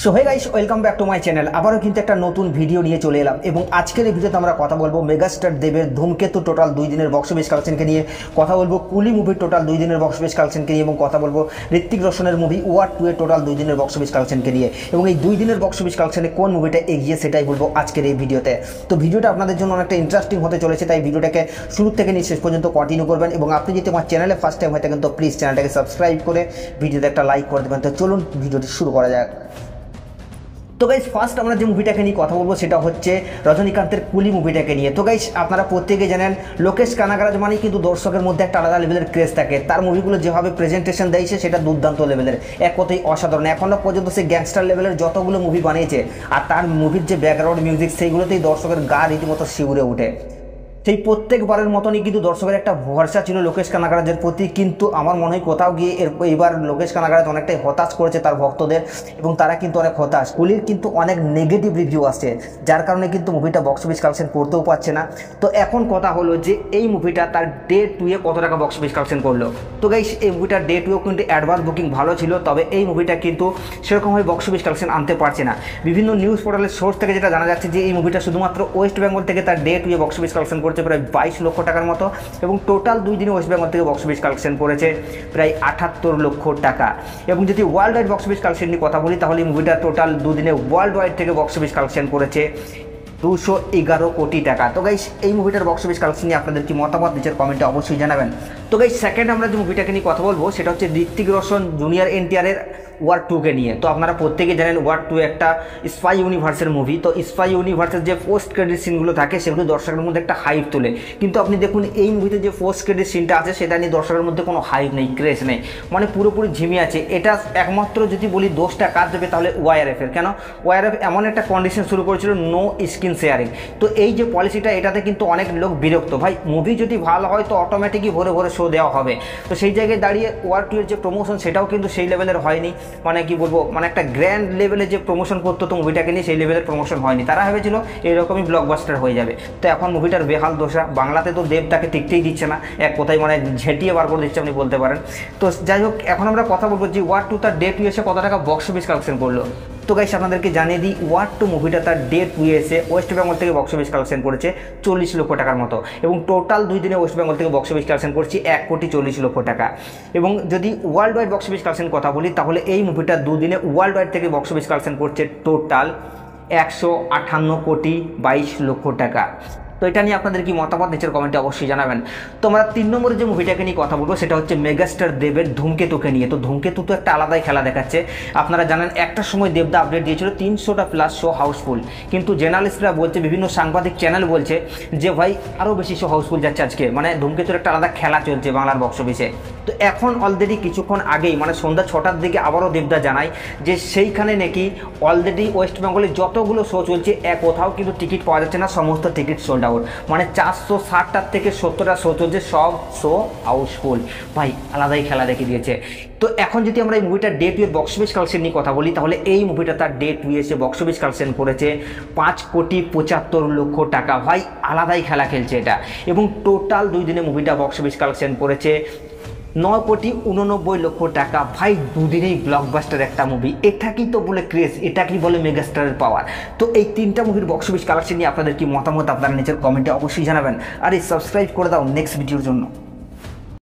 So hey guys, welcome back to my channel. আবারও কিন্তু একটা নতুন ভিডিও নিয়ে চলে এলাম এবং আজকের এই ভিডিওতে আমরা কথা বলবো মেগাস্টার দেবের ধূমকেতু টোটাল 2 দিনের বক্স অফিস কালেকশনকে নিয়ে, কথা বলবো কুলি মুভির টোটাল 2 দিনের বক্স অফিস কালেকশনকে নিয়ে এবং কথা বলবো ঋত্বিক রোশনের মুভি ওয়ার 2 এর টোটাল 2 দিনের বক্স অফিস কালেকশনকে নিয়ে। এবং এই 2 দিনের বক্স অফিস কালেকশনে কোন মুভিটা এগিয়ে সেটাই বলবো আজকের এই ভিডিওতে। তো ভিডিওটা আপনাদের জন্য অনেকটা ইন্টারেস্টিং হতে চলেছে, তাই ভিডিওটাকে শুরু থেকে নিয়ে শেষ পর্যন্ত কন্টিনিউ করবেন। এবং আপনি যদি আমার চ্যানেলে ফার্স্ট টাইম হয়ে থাকেন তো প্লিজ চ্যানেলটাকে সাবস্ক্রাইব করে ভিডিওতে একটা লাইক করে দেবেন। তো চলুন ভিডিওটি শুরু করা যাক। তো গাইস, ফার্স্ট আমরা যে মুভিটাকে নিয়ে কথা বলবো সেটা হচ্ছে রজনীকান্তের কুলি মুভিটাকে নিয়ে। তো গাইস, আপনারা প্রত্যেকে জানেন লোকেশ কানাগরাজ মানেই কিন্তু দর্শকের মধ্যে একটা আলাদা লেভেলের ক্রেজ থাকে। তার মুভিগুলো যেভাবে প্রেজেন্টেশন দিয়েছে সেটা দুর্দান্ত লেভেলের, এক কথাই অসাধারণ। এখনও পর্যন্ত সে গ্যাংস্টার লেভেলের যতগুলো মুভি বানিয়েছে আর তার মুভির যে ব্যাকগ্রাউন্ড মিউজিক সেইগুলোতেই দর্শকের গা রীতিমতো শিউরে ওঠে। সেই প্রত্যেকবারের মতনই কিন্তু দর্শকের একটা ভরসা ছিল লোকেশ কানাগরাজের প্রতি, কিন্তু আমার মনে হয় কোথাও গিয়ে এইবার লোকেশ কানাগরাজ অনেকটাই হতাশ করেছে তার ভক্তদের এবং তারা কিন্তু অনেক হতাশ। কুলির কিন্তু অনেক নেগেটিভ রিভিউ আসছে, যার কারণে কিন্তু মুভিটা বক্স অফিস কালেকশন করতেও পারছে না। তো এখন কথা হলো যে এই মুভিটা তার ডে 2 এ কত টাকা বক্স অফিস কালেকশন করলো। তো গাইস, এই মুভিটার ডে 2 কিন্তু অ্যাডভান্স বুকিং ভালো ছিল, তবে এই মুভিটা কিন্তু সেরকমভাবে বক্স অফিস কালেকশন আনতে পারছে না। বিভিন্ন নিউজ পোর্টালের সোর্স থেকে যেটা জানা যাচ্ছে যে এই মুভিটা শুধুমাত্র ওয়েস্ট বেঙ্গল থেকে তার ডে 2 এ বক্স অফিস কালেকশন করছে প্রায় 22 লক্ষ টাকার মতো, এবং টোটাল 2 দিনে ওয়েস্ট বেঙ্গল থেকে বক্স অফিস কালেকশন করেছে প্রায় 78 লক্ষ টাকা। এবং যদি world wide box office collection নিয়ে কথা বলি তাহলে এই মুভিটা টোটাল 2 দিনে ওয়ার্ল্ড ওয়াইড থেকে বক্স অফিস কালেকশন করেছে 211 কোটি টাকা। তো গাইস, এই মুভিটার বক্স অফিস কালেকশন নিয়ে আপনাদের কি মতামত নিচের কমেন্টে অবশ্যই জানাবেন। তো গাইস, সেকেন্ড আমরা যে মুভিটাকে নিয়ে কথা বলবো সেটা হচ্ছে ঋত্বিক রোশন জুনিয়র এনটিআরের ওয়ার 2 কে নিয়ে। তো আপনারা প্রত্যেকে জানেন ওয়ার 2 একটা স্পাই ইউনিভার্সের মুভি। তো স্পাই ইউনিভার্সের যে পোস্ট ক্রেডিট সিনগুলো থাকে সেগুলো দর্শকের মধ্যে একটা হাইপ তোলে, কিন্তু আপনি দেখুন এই মুভিতে যে পোস্ট ক্রেডিট সিনটা আছে সেটা নিয়ে দর্শকের মধ্যে কোনো হাইপ নেই, ক্রেজ নেই, মানে পুরোপুরি ঝিমি আছে। এটা একমাত্র যদি বলি দোষটা কাজ দেবে তাহলে ওয়াইআরএফের। কেন? ওয়াইআরএফ এমন একটা কন্ডিশন শুরু করেছিল নো স্ক্রিন শেয়ারিং। তো এই যে পলিসিটা, এটাতে কিন্তু অনেক লোক বিরক্ত। ভাই, মুভি যদি ভালো হয় তো অটোমেটিকই ভরে ভরে শো দেওয়া হবে। তো সেই জায়গায় দাঁড়িয়ে ওয়ার 2 এর যে প্রমোশন সেটাও কিন্তু সেই লেভেলের হয়নি, মানে কি বলবো, মানে একটা গ্র্যান্ড লেভেলে যে প্রমোশন করতো তো মুভিটাকে নিয়ে সেই লেভেলের প্রমোশন হয়নি। তারা ভেবেছিল এইরকমই ব্লকবাস্টার হয়ে যাবে। তো এখন মুভিটার বেহাল দশা। বাংলাতে তো দেব তাকে টিকতেই দিচ্ছে না, এক কথায় মানে ঝেঁটিয়ে বার করে দিচ্ছে আপনি বলতে পারেন। তো যাই হোক, এখন আমরা কথা বলবো যে ওয়ার 2 তার ডে 2 এসে কত টাকা বক্স অফিস কালেকশন করলো। তো গাইস, আপনাদেরকে জানিয়ে দিই ওয়ার 2 মুভিটা তার ডে 2 এসে ওয়েস্ট বেঙ্গল থেকে বক্স অফিস কালেকশন করেছে 40 লক্ষ টাকার মতো, এবং টোটাল 2 দিনে ওয়েস্ট বেঙ্গল থেকে বক্স অফিস কালেকশন করছে 1,40 লক্ষ টাকা। এবং যদি world wide box office collection কথা বলি তাহলে এই মুভিটা 2 দিনে ওয়ার্ল্ড ওয়াইড থেকে বক্স অফিস কালেকশন করছে টোটাল 158,22 লক্ষ টাকা। তো এটা নিয়ে আপনাদের কি মতামত নিচের কমেন্টে অবশ্যই জানাবেন। তো আমরা 3 নম্বরে যে মুভিটাকে নিয়ে কথা বলবো সেটা হচ্ছে মেগাস্টার দেবের ধূমকেতুকে নিয়ে। তো ধূমকেতু তো একটা আলাদাই খেলা দেখাচ্ছে। আপনারা জানেন একটা সময় দেবদা আপডেট দিয়েছিল 300টা প্লাস শো হাউসফুল, কিন্তু জার্নালিস্টরা বলছে, বিভিন্ন সাংবাদিক চ্যানেল বলছে যে ভাই আরও বেশি শো হাউসফুল যাচ্ছে আজকে, মানে ধূমকেতুর একটা আলাদা খেলা চলছে বাংলার বক্স অফিসে। তো এখন অলরেডি কিছুক্ষণ আগেই মানে সন্ধ্যা 6টার দিকে আবারও দেবদা জানায় যে সেইখানে নাকি অলরেডি ওয়েস্ট বেঙ্গলে যতগুলো শো চলছে কোথাও কিন্তু টিকিট পাওয়া যাচ্ছে না, সমস্ত টিকিট সোল্ড আউট। মানে 460টার থেকে 70টা শো চলছে, সব শো হাউসফুল। ভাই আলাদাই খেলা দেখে দিয়েছে। তো এখন যদি আমরা এই মুভিটার ডে 2 এর বক্স অফিস কালেকশন নিয়ে কথা বলি তাহলে এই মুভিটা তার ডে 2 এসে বক্স অফিস কালেকশন করেছে 5,75 লক্ষ টাকা। ভাই আলাদাই খেলা খেলছে এটা। এবং টোটাল 2 দিনে মুভিটা বক্স অফিস কালেকশন করেছে 9,89 লক্ষ টাকা। ভাই 2 দিনেই ব্লকবাস্টার একটা মুভি, এটা কি তো বলে ক্রেজ, এটা কি বলে মেগাস্টারের পাওয়ার। তো এই 3টা মুভির বক্স অফিস কালেকশন নিয়ে আপনাদের কি মতামত আপনারা নিচের কমেন্টে অবশ্যই জানাবেন। আর এই সাবস্ক্রাইব করে দাও নেক্সট ভিডিওর জন্য।